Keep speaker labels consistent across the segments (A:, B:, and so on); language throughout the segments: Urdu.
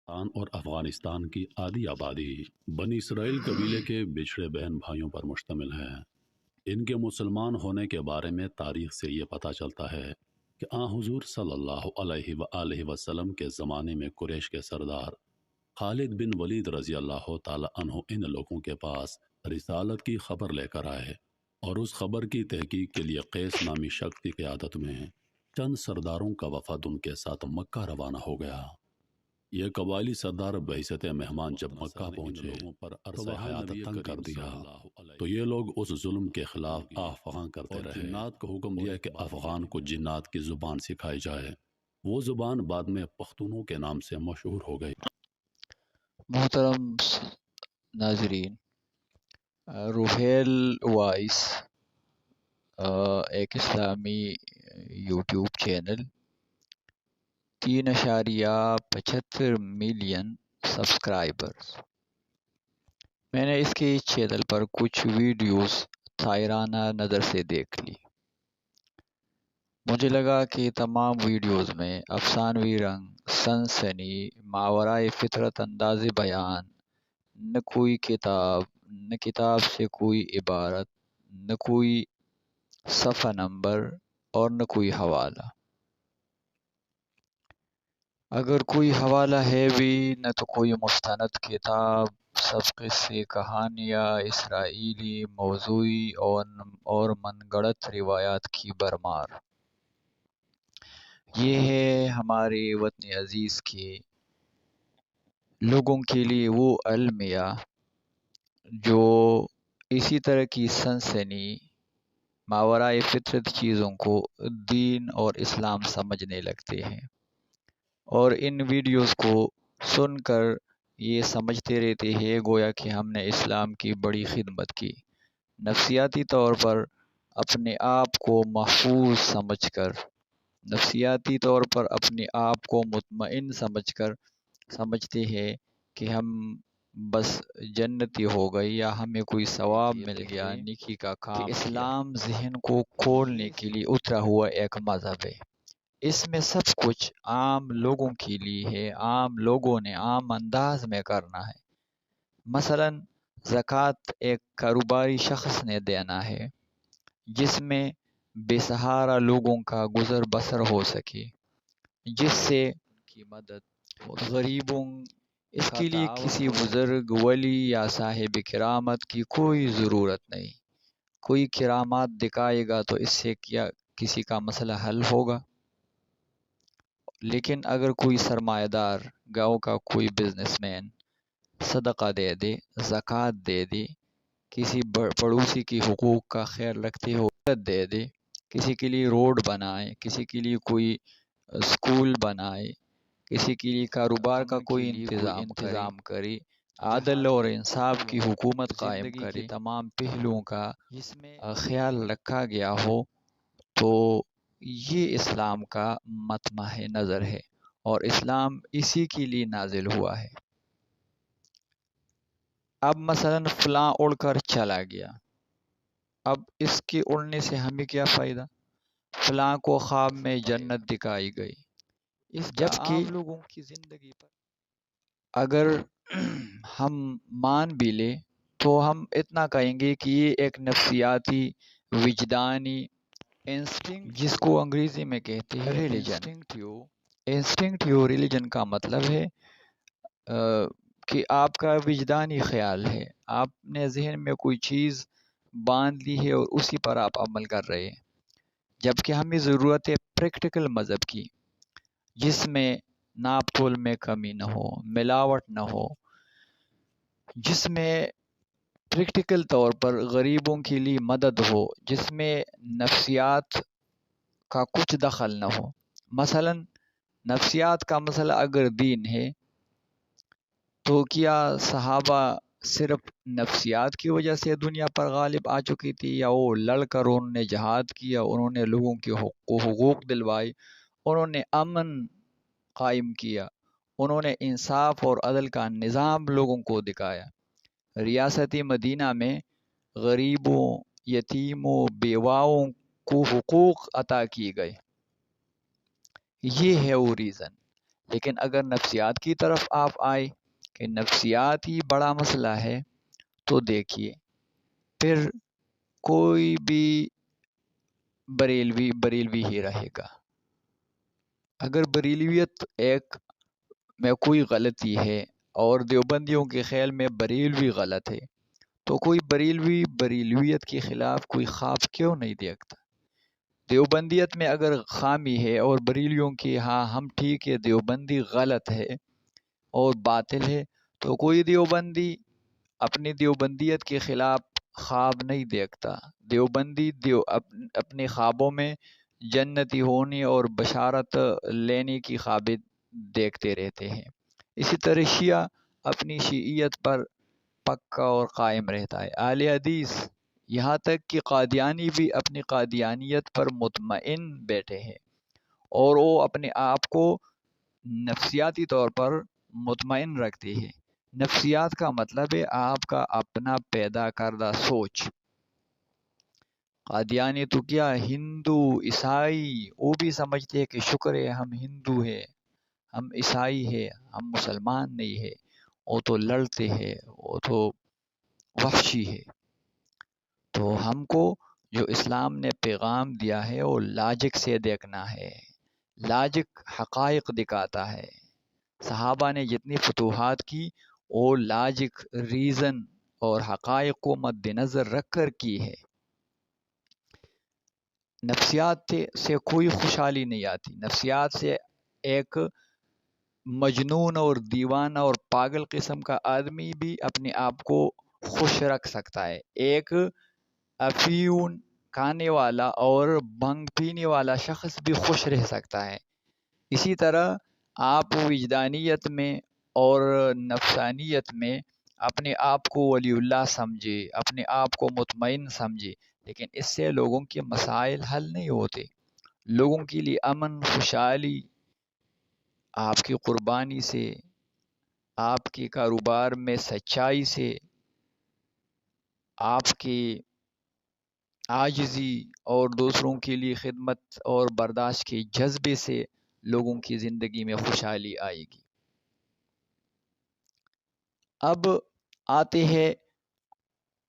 A: پاکستان اور افغانستان کی آدھی آبادی بنی اسرائیل قبیلے کے بچھڑے بہن بھائیوں پر مشتمل ہے۔ ان کے مسلمان ہونے کے بارے میں تاریخ سے یہ پتہ چلتا ہے کہ حضور صلی اللہ علیہ وآلہ وسلم کے زمانے میں قریش کے سردار خالد بن ولید رضی اللہ تعالی عنہ ان لوگوں کے پاس رسالت کی خبر لے کر آئے اور اس خبر کی تحقیق کے لیے قیس نامی شخص کی قیادت میں چند سرداروں کا وفد ان کے ساتھ مکہ روانہ ہو گیا۔ یہ قبائلی سردار بحیثیت مہمان جب مکہ پہنچے پر عرصہ حیات تنگ کر دیا تو یہ لوگ اس ظلم کے خلاف آفغان کرتے رہے۔ جنات کو حکم دیا کہ افغان کو جنات کی زبان سکھائی جائے۔ وہ زبان بعد میں پختونوں کے نام سے مشہور ہو گئی۔
B: محترم ناظرین، روہیل وائس ایک اسلامی یوٹیوب چینل 3.75 ملین سبسکرائبرز۔ میں نے اس کے چینل پر کچھ ویڈیوز شاعرانہ نظر سے دیکھ لی۔ مجھے لگا کہ تمام ویڈیوز میں افسانوی رنگ، سنسنی، ماورائے فطرت انداز بیان، نہ کوئی کتاب، نہ کتاب سے کوئی عبارت، نہ کوئی صفحہ نمبر اور نہ کوئی حوالہ۔ اگر کوئی حوالہ ہے بھی نہ تو کوئی مستند کتاب، سب قصے کہانیاں اسرائیلی موضوعی اور من گڑت روایات کی بھرمار۔ یہ ہے ہمارے وطن عزیز کے لوگوں کے لیے وہ المیہ جو اسی طرح کی سنسنی ماورائے فطرت چیزوں کو دین اور اسلام سمجھنے لگتے ہیں، اور ان ویڈیوز کو سن کر یہ سمجھتے رہتے ہیں گویا کہ ہم نے اسلام کی بڑی خدمت کی۔ نفسیاتی طور پر اپنے آپ کو محفوظ سمجھ کر، نفسیاتی طور پر اپنے آپ کو مطمئن سمجھ کر سمجھتے ہیں کہ ہم بس جنتی ہو گئی یا ہمیں کوئی ثواب مل گیا، نیکی کا کام۔ کہ اسلام ذہن کو کھولنے کے لیے اترا ہوا ایک مذہب ہے۔ اس میں سب کچھ عام لوگوں کے لیے ہے، عام لوگوں نے عام انداز میں کرنا ہے۔ مثلا زکوٰۃ ایک کاروباری شخص نے دینا ہے جس میں بے سہارا لوگوں کا گزر بسر ہو سکے، جس سے ان کی مدد غریبوں، اس کے لیے کسی بزرگ، ولی یا صاحب کرامت کی کوئی ضرورت نہیں۔ کوئی کرامات دکھائے گا تو اس سے کیا کسی کا مسئلہ حل ہوگا؟ لیکن اگر کوئی سرمایہ دار، گاؤں کا کوئی بزنس مین صدقہ دے دے، زکوٰۃ دے دے، کسی پڑوسی کی حقوق کا خیال رکھتے ہوئے دے دے، کسی کے لیے روڈ بنائے، کسی کے لیے کوئی اسکول بنائے، کسی کے لیے کاروبار کا کوئی انتظام کرے، عدل اور انصاف کی حکومت قائم کرے، تمام پہلوؤں کا خیال رکھا گیا ہو، تو یہ اسلام کا مطمع نظر ہے اور اسلام اسی کے لیے نازل ہوا ہے۔ اب مثلا فلاں اڑ کر چلا گیا، اب اس کے اڑنے سے ہمیں کیا فائدہ؟ فلاں کو خواب میں جنت دکھائی گئی، جبکہ عام لوگوں کی زندگی پر اگر ہم مان بھی لیں تو ہم اتنا کہیں گے کہ یہ ایک نفسیاتی وجدانی انسٹنکٹ، جس کو انگریزی میں کہتے ہیں ریلیجن۔ انسٹنکٹیو ریلیجن کا مطلب ہے کہ آپ کا وجدانی خیال ہے، آپ نے ذہن میں کوئی چیز باندھ لی ہے اور اسی پر آپ عمل کر رہے ہیں، جبکہ ہمیں ضرورت ہے پریکٹیکل مذہب کی، جس میں ناپ تول میں کمی نہ ہو، ملاوٹ نہ ہو، جس میں پریکٹیکل طور پر غریبوں کے لیے مدد ہو، جس میں نفسیات کا کچھ دخل نہ ہو۔ مثلا نفسیات کا مسئلہ اگر دین ہے تو کیا صحابہ صرف نفسیات کی وجہ سے دنیا پر غالب آ چکی تھی، یا وہ لڑ کر انہوں نے جہاد کیا، انہوں نے لوگوں کے حقوق دلوائے، انہوں نے امن قائم کیا، انہوں نے انصاف اور عدل کا نظام لوگوں کو دکھایا۔ ریاست مدینہ میں غریبوں، یتیموں، بیواؤں کو حقوق عطا کیے گئے۔ یہ ہے وہ ریزن۔ لیکن اگر نفسیات کی طرف آپ آئے کہ نفسیات ہی بڑا مسئلہ ہے، تو دیکھیے پھر کوئی بھی بریلوی ہی رہے گا۔ اگر بریلویت ایک میں کوئی غلطی ہے اور دیوبندیوں کے خیال میں بریلوی غلط ہے، تو کوئی بریلویت کے خلاف کوئی خواب کیوں نہیں دیکھتا؟ دیوبندیت میں اگر خامی ہے اور بریلیوں کی ہاں ہم ٹھیک ہے دیوبندی غلط ہے اور باطل ہے، تو کوئی دیوبندی اپنی دیوبندیت کے خلاف خواب نہیں دیکھتا۔ دیوبندی اپنے خوابوں میں جنتی ہونے اور بشارت لینے کی خوابیں دیکھتے رہتے ہیں۔ اسی طرح شیعہ اپنی شیعیت پر پکا اور قائم رہتا ہے۔ اہل حدیث یہاں تک کہ قادیانی بھی اپنی قادیانیت پر مطمئن بیٹھے ہیں اور وہ اپنے آپ کو نفسیاتی طور پر مطمئن رکھتے ہیں۔ نفسیات کا مطلب ہے آپ کا اپنا پیدا کردہ سوچ۔ قادیانی تو کیا ہندو عیسائی وہ بھی سمجھتے ہیں کہ شکر ہے ہم ہندو ہیں، ہم عیسائی ہیں، ہم مسلمان نہیں ہیں، وہ تو لڑتے ہیں، وہ تو وحشی ہے۔ تو ہم کو جو اسلام نے پیغام دیا ہے وہ لاجک سے دیکھنا ہے، لاجک حقائق دکھاتا ہے۔ صحابہ نے جتنی فتوحات کی وہ لاجک، ریزن اور حقائق کو مد نظر رکھ کر کی ہے۔ نفسیات سے کوئی خوشحالی نہیں آتی۔ نفسیات سے ایک مجنون اور دیوانہ اور پاگل قسم کا آدمی بھی اپنے آپ کو خوش رکھ سکتا ہے۔ ایک افیون کھانے والا اور بھنگ پینے والا شخص بھی خوش رہ سکتا ہے۔ اسی طرح آپ وجدانیت میں اور نفسانیت میں اپنے آپ کو ولی اللہ سمجھے، اپنے آپ کو مطمئن سمجھے، لیکن اس سے لوگوں کے مسائل حل نہیں ہوتے۔ لوگوں کے لیے امن، خوشحالی آپ کی قربانی سے، آپ کے کاروبار میں سچائی سے، آپ کی عاجزی اور دوسروں کے لیے خدمت اور برداشت کے جذبے سے لوگوں کی زندگی میں خوشحالی آئے گی۔ اب آتے ہیں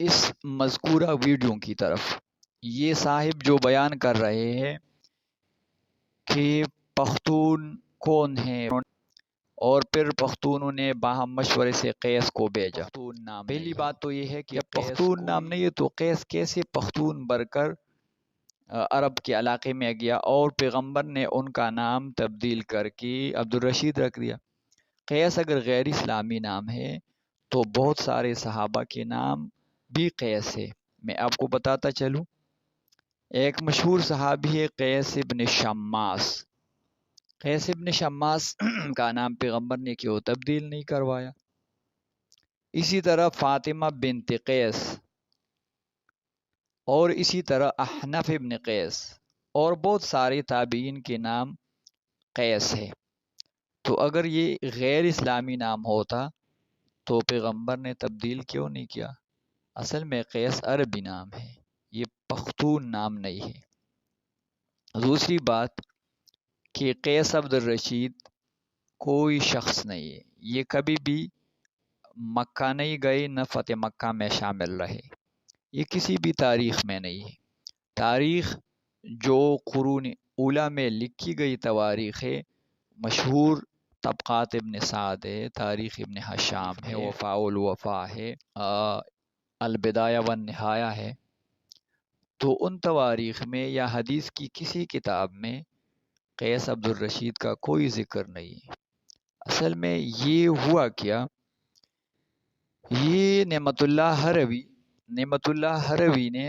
B: اس مذکورہ ویڈیو کی طرف۔ یہ صاحب جو بیان کر رہے ہیں کہ پختون کون ہیں اور پھر پختونوں نے باہم مشورے سے قیس کو بھیجا۔ پہلی بات تو یہ ہے کہ پختون نام نہیں ہے تو قیس کیسے پختون بن کر عرب کے علاقے میں گیا، اور پیغمبر نے ان کا نام تبدیل کر کے عبدالرشید رکھ دیا۔ قیس اگر غیر اسلامی نام ہے تو بہت سارے صحابہ کے نام بھی قیس ہے۔ میں آپ کو بتاتا چلوں، ایک مشہور صحابی ہے قیس ابن شماس۔ قیس ابن شماس کا نام پیغمبر نے کیوں تبدیل نہیں کروایا؟ اسی طرح فاطمہ بنت قیس، اور اسی طرح احنف ابن قیس، اور بہت سارے تابعین کے نام قیس ہے۔ تو اگر یہ غیر اسلامی نام ہوتا تو پیغمبر نے تبدیل کیوں نہیں کیا؟ اصل میں قیس عربی نام ہے، یہ پختون نام نہیں ہے۔ دوسری بات کہ قیس عبدالرشید کوئی شخص نہیں ہے، یہ کبھی بھی مکہ نہیں گئے، نہ فتح مکہ میں شامل رہے، یہ کسی بھی تاریخ میں نہیں ہے۔ تاریخ جو قرون اولیٰ میں لکھی گئی تواریخ ہے، مشہور طبقات ابن سعد ہے، تاریخ ابن حشام ہے، وفاء الوفا ہے، البدایہ والنہایہ ہے، تو ان تواریخ میں یا حدیث کی کسی کتاب میں قیس عبدالرشید کا کوئی ذکر نہیں ہے۔ اصل میں یہ ہوا کیا، یہ نعمت اللہ ہروی نے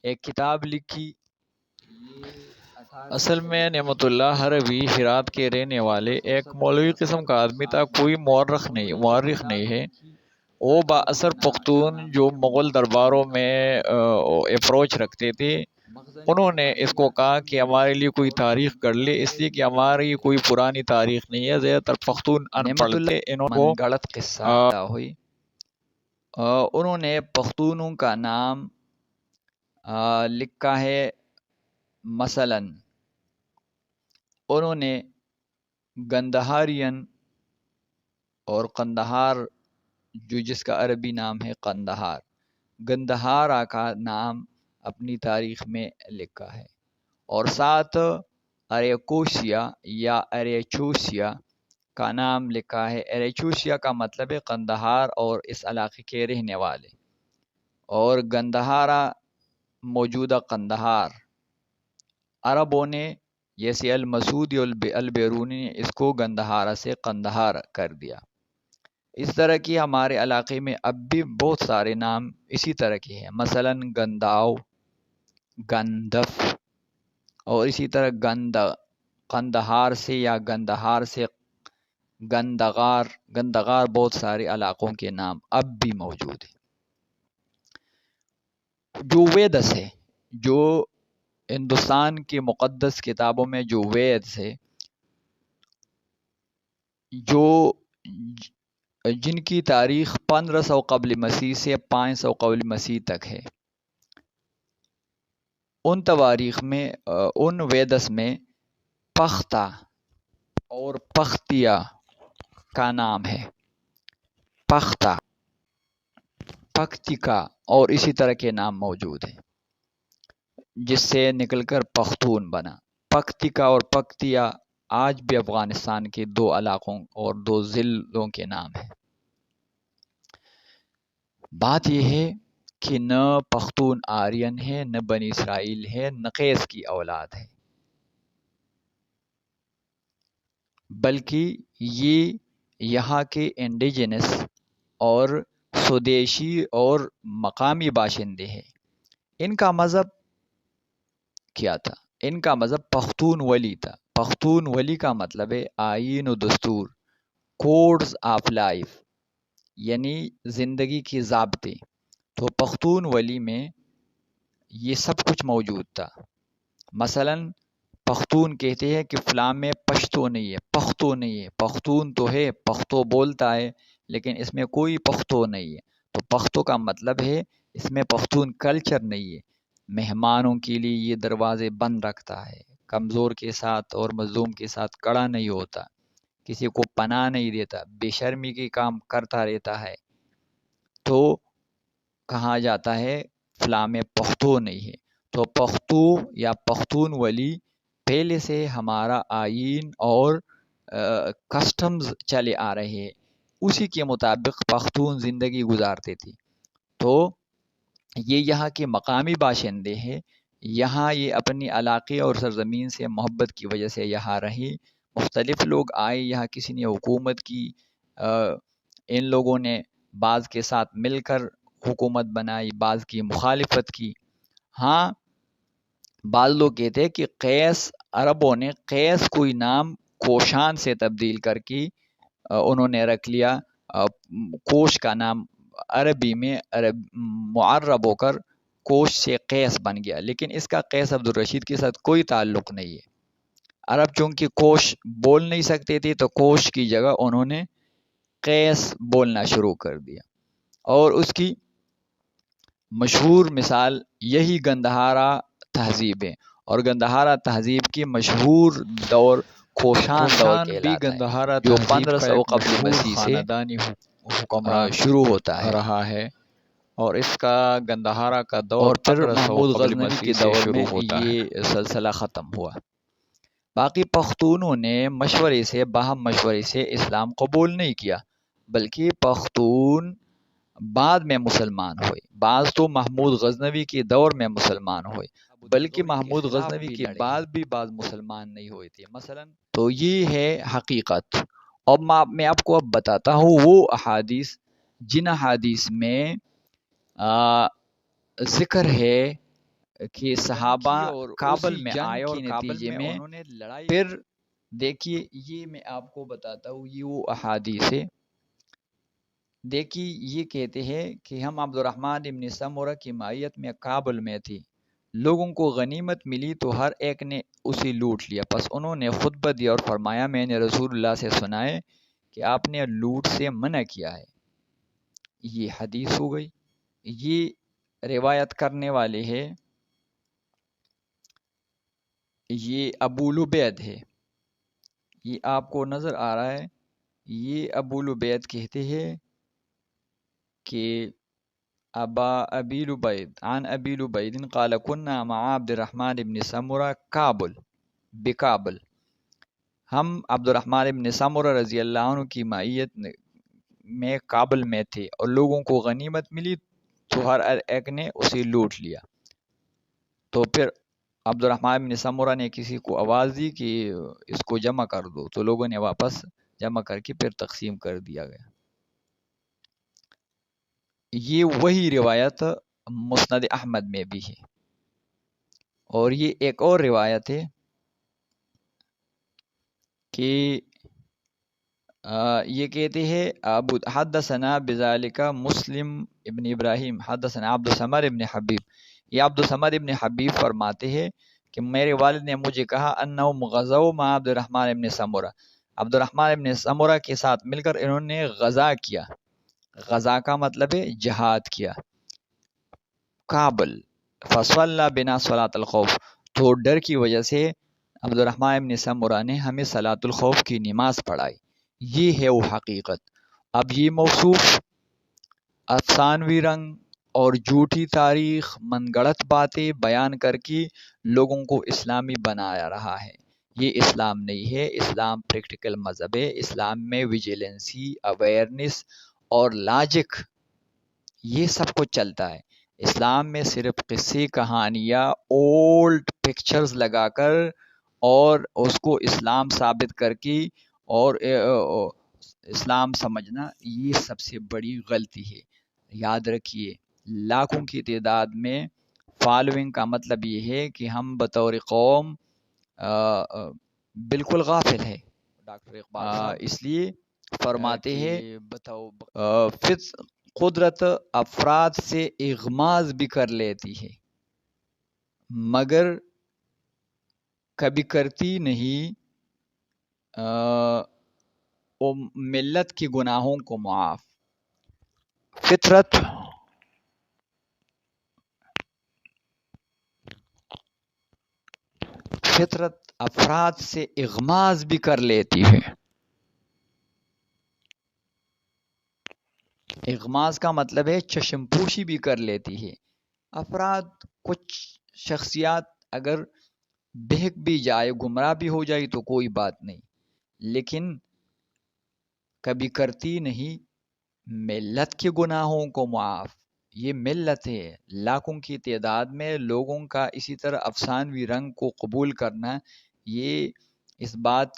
B: ایک کتاب لکھی۔ اصل میں نعمت اللہ ہروی ہرات کے رہنے والے ایک مولوی قسم کا آدمی تھا، کوئی مورخ نہیں ہے۔ وہ با اثر پختون جو مغل درباروں میں اپروچ رکھتے تھے، انہوں نے اس کو کہا کہ ہمارے لیے کوئی تاریخ کر لے، اس لیے کہ ہماری کوئی پرانی تاریخ نہیں ہے، زیادہ تر پختون ان پڑھ تھے۔ انہوں کو غلط قصہ ہوئی، انہوں نے پختونوں کا نام لکھا ہے۔ مثلا انہوں نے گندہارین اور قندہار جو جس کا عربی نام ہے قندہار، گندہارا کا نام اپنی تاریخ میں لکھا ہے، اور ساتھ اریکوسیا یا اریچوسیا کا نام لکھا ہے۔ اریچوسیا کا مطلب ہے قندہار اور اس علاقے کے رہنے والے، اور گندہارا موجودہ قندہار، عربوں نے جیسے المسعودی البیرونی نے اس کو گندہارا سے قندہار کر دیا۔ اس طرح کی ہمارے علاقے میں اب بھی بہت سارے نام اسی طرح کے ہیں، مثلا گنداؤ، گندف، اور اسی طرح قندہار سے یا گندہار سے گندگار، گندگار بہت سارے علاقوں کے نام اب بھی موجود ہیں۔ جو ویدس ہے، جو ہندوستان کی مقدس کتابوں میں جو ویدس ہے، جو جن کی تاریخ 1500 قبل مسیح سے 500 قبل مسیح تک ہے، ان تواریخ میں ان ویدس میں پختہ اور پختیا کا نام ہے، پختہ، پختیکا اور اسی طرح کے نام موجود ہیں، جس سے نکل کر پختون بنا۔ پختیکا اور پختیا آج بھی افغانستان کے 2 علاقوں اور 2 ضلعوں کے نام ہیں۔ بات یہ ہے کہ نہ پختون آرین ہے، نہ بنی اسرائیل ہے، نہ قیس کی اولاد ہے، بلکہ یہ یہاں کے انڈیجنس اور سودیشی اور مقامی باشندے ہیں۔ ان کا مذہب کیا تھا؟ ان کا مذہب پختون ولی تھا۔ پختون ولی کا مطلب ہے آئین و دستور، کوڈز آف لائف، یعنی زندگی کی ضابطے۔ تو پختون ولی میں یہ سب کچھ موجود تھا۔ مثلا پختون کہتے ہیں کہ فلاں میں پشتو نہیں ہے، پختو نہیں ہے۔ پختون تو ہے، پختو بولتا ہے، لیکن اس میں کوئی پختو نہیں ہے۔ تو پختو کا مطلب ہے اس میں پختون کلچر نہیں ہے۔ مہمانوں کے لیے یہ دروازے بند رکھتا ہے، کمزور کے ساتھ اور مظلوم کے ساتھ کڑا نہیں ہوتا، کسی کو پناہ نہیں دیتا، بے شرمی کے کام کرتا رہتا ہے۔ تو کہا جاتا ہے فلاں میں پختو نہیں ہے۔ تو پختو یا پختون ولی پہلے سے ہمارا آئین اور کسٹمز چلے آ رہے ہیں، اسی کے مطابق پختون زندگی گزارتے تھے۔ تو یہ یہاں کے مقامی باشندے ہیں، یہاں یہ اپنی علاقے اور سرزمین سے محبت کی وجہ سے یہاں رہے۔ مختلف لوگ آئے یہاں، کسی نے حکومت کی، ان لوگوں نے بعض کے ساتھ مل کر حکومت بنائی، بعض کی مخالفت کی۔ ہاں، بعض لوگ کہتے ہیں کہ قیس، عربوں نے قیس کوئی نام کوشان سے تبدیل کر کے انہوں نے رکھ لیا، کوش کا نام عربی میں معرب ہو کر کوش سے قیس بن گیا، لیکن اس کا قیس عبدالرشید کے ساتھ کوئی تعلق نہیں ہے۔ عرب چونکہ کوش بول نہیں سکتے تھے تو کوش کی جگہ انہوں نے قیس بولنا شروع کر دیا، اور اس کی مشہور مثال یہی گندہارا تہذیب ہے، اور گندہارا تہذیب کی مشہور دور کوشان دور کہلاتا ہے، جو 1500 قبل مسیح سے
C: خاندانی حکمران
B: شروع ہوتا ہے
C: رہا ہے، اور اس کا گندہارا کا دور
B: اور پھر
C: 1500
B: محمود
C: قبل
B: غزنوی
C: مسیح
B: کے
C: سے
B: دور
C: شروع
B: میں
C: ہوتا ہے۔
B: یہ سلسلہ ختم ہوا۔ باقی پختونوں نے مشورے سے، باہم مشورے سے اسلام قبول نہیں کیا، بلکہ پختون بعد میں مسلمان ہوئے۔ بعض تو محمود غزنوی کے دور میں مسلمان ہوئے، بلکہ محمود غزنوی کے بعد بھی بعض مسلمان نہیں ہوئے تھے مثلا۔ تو یہ ہے حقیقت۔ اور میں آپ کو اب بتاتا ہوں وہ احادیث جن احادیث میں ذکر ہے کہ صحابہ کابل میں آئے اور نتیجے میں پھر دیکھیے، یہ میں آپ کو بتاتا ہوں، یہ وہ احادیث ہے۔ دیکھیے، یہ کہتے ہیں کہ ہم عبد الرحمن ابن سمرہ کی معیت میں کابل میں تھی، لوگوں کو غنیمت ملی تو ہر ایک نے اسے لوٹ لیا، پس انہوں نے خطبہ دیا اور فرمایا میں نے رسول اللہ سے سنا ہے کہ آپ نے لوٹ سے منع کیا ہے۔ یہ حدیث ہو گئی۔ یہ روایت کرنے والے ہیں، یہ ابو لبید ہے، یہ آپ کو نظر آ رہا ہے، یہ ابو لبید کہتے ہیں کہ ابی لبید عن ابی لبید قال كنا مع عبد الرحمن ابن سمرہ کابل بکابل، ہم عبد الرحمن ابن سمرہ رضی اللہ عنہ کی معیت میں کابل میں تھے، اور لوگوں کو غنیمت ملی تو ہر ایک نے اسے لوٹ لیا۔ تو پھر عبد الرحمن بن سمرہ نے کسی کو آواز دی کہ اس کو جمع کر دو، تو لوگوں نے واپس جمع کر کے پھر تقسیم کر دیا گیا۔ یہ وہی روایت مسند احمد میں بھی ہے، اور یہ ایک اور روایت ہے کہ یہ کہتے ہیں ابو حدثنا بذالک مسلم ابن ابراہیم حدثنا عبد الصمد ابن حبیب، یہ عبد الصمد ابن حبیب فرماتے ہیں کہ میرے والد نے مجھے کہا انہم غزوا مع عبد الرحمن ابن سمرہ، عبد الرحمن ابن سمرہ کے ساتھ مل کر انہوں نے غزا کیا، غزا کا مطلب ہے جہاد کیا، کابل، فصلی بنا صلاۃ الخوف، تو ڈر کی وجہ سے عبد الرحمن ابن سمرہ نے ہمیں صلاۃ الخوف کی نماز پڑھائی۔ یہ ہے وہ حقیقت۔ اب یہ موصوف افسانوی رنگ اور جھوٹی تاریخ من گڑت باتیں بیان کر کے لوگوں کو اسلامی بنایا رہا ہے۔ یہ اسلام نہیں ہے، اسلام پریکٹیکل مذہب ہے۔ اسلام میں ویجیلنسی، اویئرنس اور لاجک یہ سب کچھ چلتا ہے۔ اسلام میں صرف قصے، کہانیاں، اولڈ پکچرز لگا کر اور اس کو اسلام ثابت کر کے اور اسلام سمجھنا، یہ سب سے بڑی غلطی ہے۔ یاد رکھیے، لاکھوں کی تعداد میں فالوئنگ کا مطلب یہ ہے کہ ہم بطور قوم بالکل غافل ہے۔ ڈاکٹر اقبال اس لیے فرماتے ہیں قدرت افراد سے اغماض بھی کر لیتی ہے مگر کبھی کرتی نہیں ملت کے گناہوں کو معاف۔ فطرت افراد سے اغماض بھی کر لیتی ہے۔ اغماض کا مطلب ہے چشم پوشی بھی کر لیتی ہے۔ افراد، کچھ شخصیات اگر بہک بھی جائے، گمراہ بھی ہو جائے تو کوئی بات نہیں، لیکن کبھی کرتی نہیں ملت کے گناہوں کو معاف۔ یہ ملت ہے، لاکھوں کی تعداد میں لوگوں کا اسی طرح افسانوی رنگ کو قبول کرنا، یہ اس بات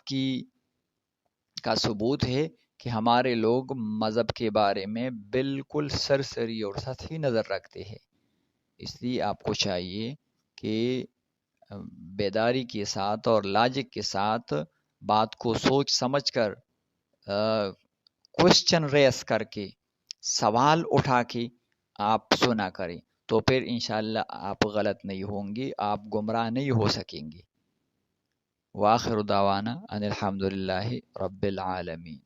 B: کا ثبوت ہے کہ ہمارے لوگ مذہب کے بارے میں بالکل سرسری اور سطحی نظر رکھتے ہیں۔ اس لیے آپ کو چاہیے کہ بیداری کے ساتھ اور لاجک کے ساتھ بات کو سوچ سمجھ کر کوشچن ریس کر کے سوال اٹھا کے آپ سنا کریں، تو پھر انشاءاللہ آپ غلط نہیں ہوں گے، آپ گمراہ نہیں ہو سکیں گے۔ وآخر دعوانا ان الحمدللہ رب العالمین۔